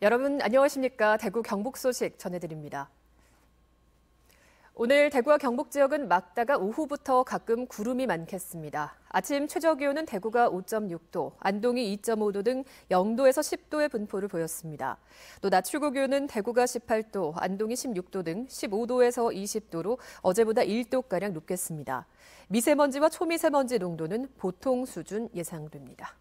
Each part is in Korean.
여러분 안녕하십니까? 대구 경북 소식 전해드립니다. 오늘 대구와 경북 지역은 맑다가 오후부터 가끔 구름이 많겠습니다. 아침 최저기온은 대구가 5.6도, 안동이 2.5도 등 0도에서 10도의 분포를 보였습니다. 또 낮 최고기온은 대구가 18도, 안동이 16도 등 15도에서 20도로 어제보다 1도가량 높겠습니다. 미세먼지와 초미세먼지 농도는 보통 수준 예상됩니다.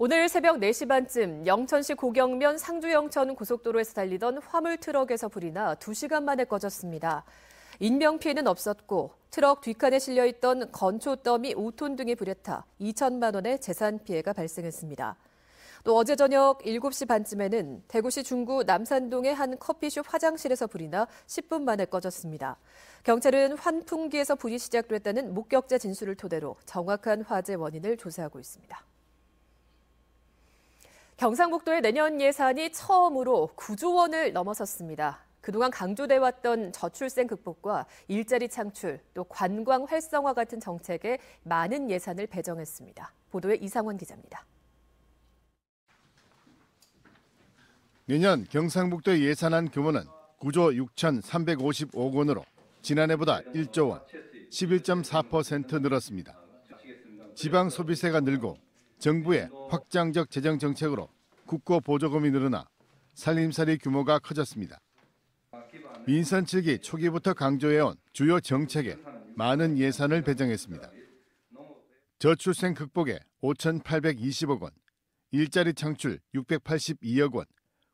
오늘 새벽 4시 반쯤 영천시 고경면 상주-영천 고속도로에서 달리던 화물 트럭에서 불이 나 2시간 만에 꺼졌습니다. 인명피해는 없었고 트럭 뒷칸에 실려있던 건초 더미 5톤 등이 불에 타 2천만 원의 재산 피해가 발생했습니다. 또 어제 저녁 7시 반쯤에는 대구시 중구 남산동의 한 커피숍 화장실에서 불이 나 10분 만에 꺼졌습니다. 경찰은 환풍기에서 불이 시작됐다는 목격자 진술을 토대로 정확한 화재 원인을 조사하고 있습니다. 경상북도의 내년 예산이 처음으로 9조 원을 넘어섰습니다. 그동안 강조돼 왔던 저출생 극복과 일자리 창출, 또 관광 활성화 같은 정책에 많은 예산을 배정했습니다. 보도에 이상원 기자입니다. 내년 경상북도의 예산안 규모는 9조 6,355억 원으로 지난해보다 1조 원, 11.4% 늘었습니다. 지방 소비세가 늘고 정부의 확장적 재정 정책으로 국고 보조금이 늘어나 살림살이 규모가 커졌습니다. 민선 측이 초기부터 강조해온 주요 정책에 많은 예산을 배정했습니다. 저출생 극복에 5,820억 원, 일자리 창출 682억 원,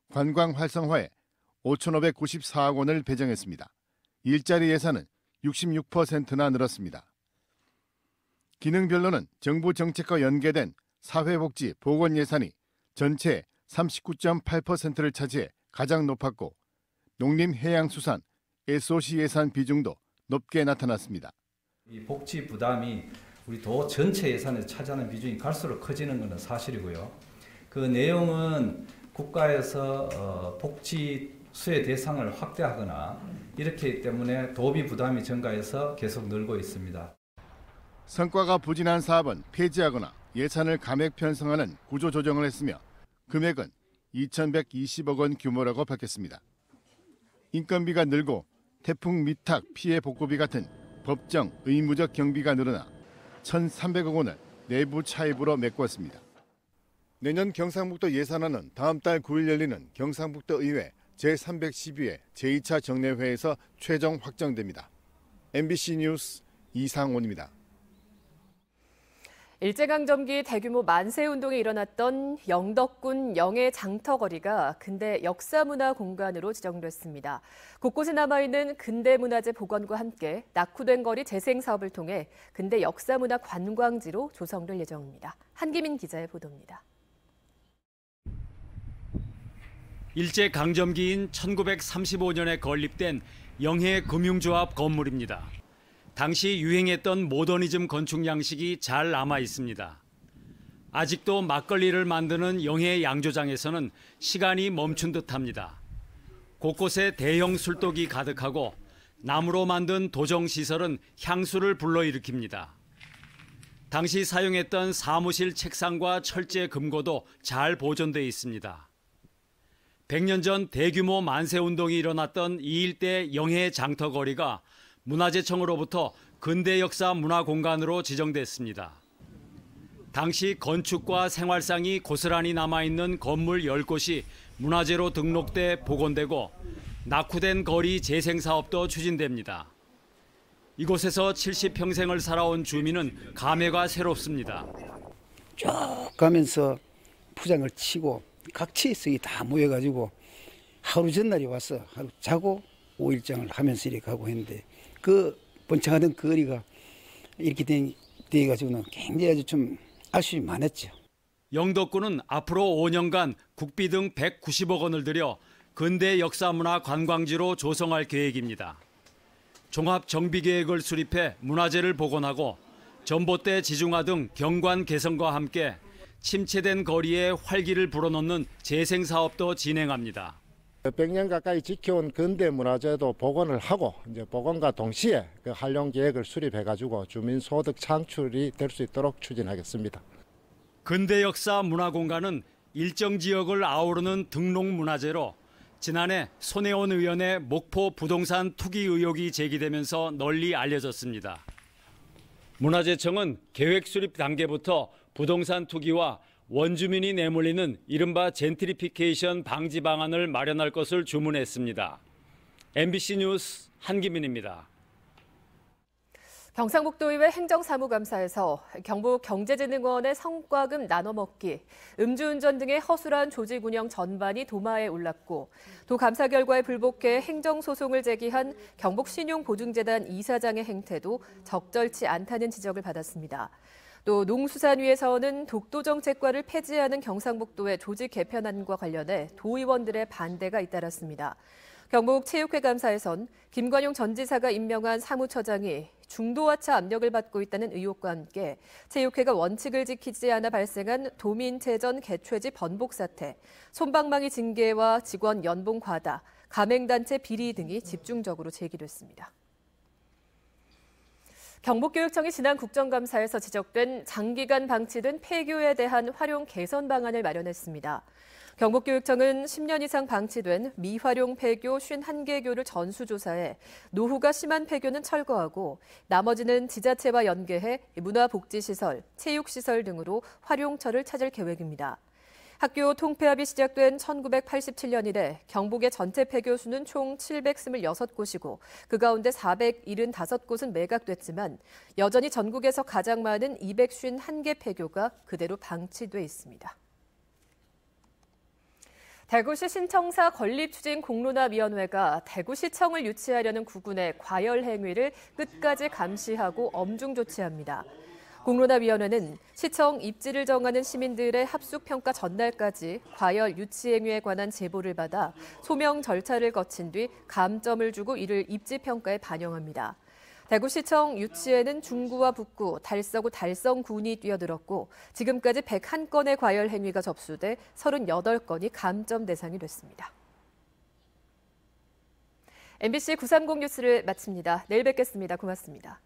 관광 활성화에 5,594억 원을 배정했습니다. 일자리 예산은 66%나 늘었습니다. 기능별로는 정부 정책과 연계된 사회복지, 보건 예산이 전체의 39.8%를 차지해 가장 높았고 농림해양수산, SOC 예산 비중도 높게 나타났습니다. 이 복지 부담이 우리 도 전체 예산에 차지하는 비중이 갈수록 커지는 것은 사실이고요. 그 내용은 국가에서 복지 수혜 대상을 확대하거나 이렇기 때문에 도비 부담이 증가해서 계속 늘고 있습니다. 성과가 부진한 사업은 폐지하거나 예산을 감액 편성하는 구조 조정을 했으며 금액은 2,120억 원 규모라고 밝혔습니다. 인건비가 늘고 태풍 미탁 피해 복구비 같은 법정 의무적 경비가 늘어나 1,300억 원을 내부 차입으로 메꿨습니다. 내년 경상북도 예산안은 다음 달 9일 열리는 경상북도 의회 제312회 제2차 정례회에서 최종 확정됩니다. MBC 뉴스 이상원입니다. 일제강점기 대규모 만세운동이 일어났던 영덕군 영해 장터거리가 근대 역사문화공간으로 지정됐습니다. 곳곳에 남아있는 근대문화재 복원과 함께 낙후된 거리 재생사업을 통해 근대 역사문화 관광지로 조성될 예정입니다. 한기민 기자의 보도입니다. 일제강점기인 1935년에 건립된 영해금융조합 건물입니다. 당시 유행했던 모더니즘 건축 양식이 잘 남아 있습니다. 아직도 막걸리를 만드는 영해 양조장에서는 시간이 멈춘 듯합니다. 곳곳에 대형 술독이 가득하고 나무로 만든 도정시설은 향수를 불러일으킵니다. 당시 사용했던 사무실 책상과 철제 금고도 잘 보존돼 있습니다. 100년 전 대규모 만세운동이 일어났던 이 일대 영해 장터거리가 문화재청으로부터 근대역사 문화공간으로 지정됐습니다. 당시 건축과 생활상이 고스란히 남아있는 건물 10곳이 문화재로 등록돼 복원되고 낙후된 거리 재생사업도 추진됩니다. 이곳에서 70평생을 살아온 주민은 감회가 새롭습니다. 쭉 가면서 포장을 치고 각지에서 다 모여가지고 하루 전날에 와서 하루 자고 5일장을 하면서 이렇게 가고 했는데 그 번창하던 거리가 이렇게 돼가지고는 굉장히 아주 좀 아쉬움이 많았죠. 영덕군은 앞으로 5년간 국비 등 190억 원을 들여 근대 역사문화 관광지로 조성할 계획입니다. 종합 정비계획을 수립해 문화재를 복원하고 전봇대 지중화 등 경관 개선과 함께 침체된 거리에 활기를 불어넣는 재생사업도 진행합니다. 100년 가까이 지켜온 근대 문화재도 복원을 하고 이제 복원과 동시에 그 활용 계획을 수립해가지고 주민 소득 창출이 될 수 있도록 추진하겠습니다. 근대 역사 문화 공간은 일정 지역을 아우르는 등록 문화재로 지난해 손혜원 의원의 목포 부동산 투기 의혹이 제기되면서 널리 알려졌습니다. 문화재청은 계획 수립 단계부터 부동산 투기와 원주민이 내몰리는 이른바 젠트리피케이션 방지 방안을 마련할 것을 주문했습니다. MBC 뉴스 한기민입니다. 경상북도의회 행정사무감사에서 경북경제진흥원의 성과금 나눠먹기, 음주운전 등의 허술한 조직 운영 전반이 도마에 올랐고 도 감사 결과에 불복해 행정소송을 제기한 경북신용보증재단 이사장의 행태도 적절치 않다는 지적을 받았습니다. 또 농수산위에서는 독도정책과를 폐지하는 경상북도의 조직 개편안과 관련해 도의원들의 반대가 잇따랐습니다. 경북체육회 감사에선 김관용 전 지사가 임명한 사무처장이 중도하차 압력을 받고 있다는 의혹과 함께 체육회가 원칙을 지키지 않아 발생한 도민체전 개최지 번복 사태, 솜방망이 징계와 직원 연봉 과다, 가맹단체 비리 등이 집중적으로 제기됐습니다. 경북교육청이 지난 국정감사에서 지적된 장기간 방치된 폐교에 대한 활용 개선 방안을 마련했습니다. 경북교육청은 10년 이상 방치된 미활용 폐교 51개 교를 전수조사해 노후가 심한 폐교는 철거하고 나머지는 지자체와 연계해 문화복지시설, 체육시설 등으로 활용처를 찾을 계획입니다. 학교 통폐합이 시작된 1987년 이래 경북의 전체 폐교 수는 총 726곳이고 그 가운데 475곳은 매각됐지만 여전히 전국에서 가장 많은 251개 폐교가 그대로 방치돼 있습니다. 대구시 신청사 건립추진공론화위원회가 대구시청을 유치하려는 구군의 과열 행위를 끝까지 감시하고 엄중 조치합니다. 공론화위원회는 시청 입지를 정하는 시민들의 합숙평가 전날까지 과열 유치 행위에 관한 제보를 받아 소명 절차를 거친 뒤 감점을 주고 이를 입지평가에 반영합니다. 대구시청 유치에는 중구와 북구, 달서구, 달성군이 뛰어들었고 지금까지 101건의 과열 행위가 접수돼 38건이 감점 대상이 됐습니다. MBC 930 뉴스를 마칩니다. 내일 뵙겠습니다. 고맙습니다.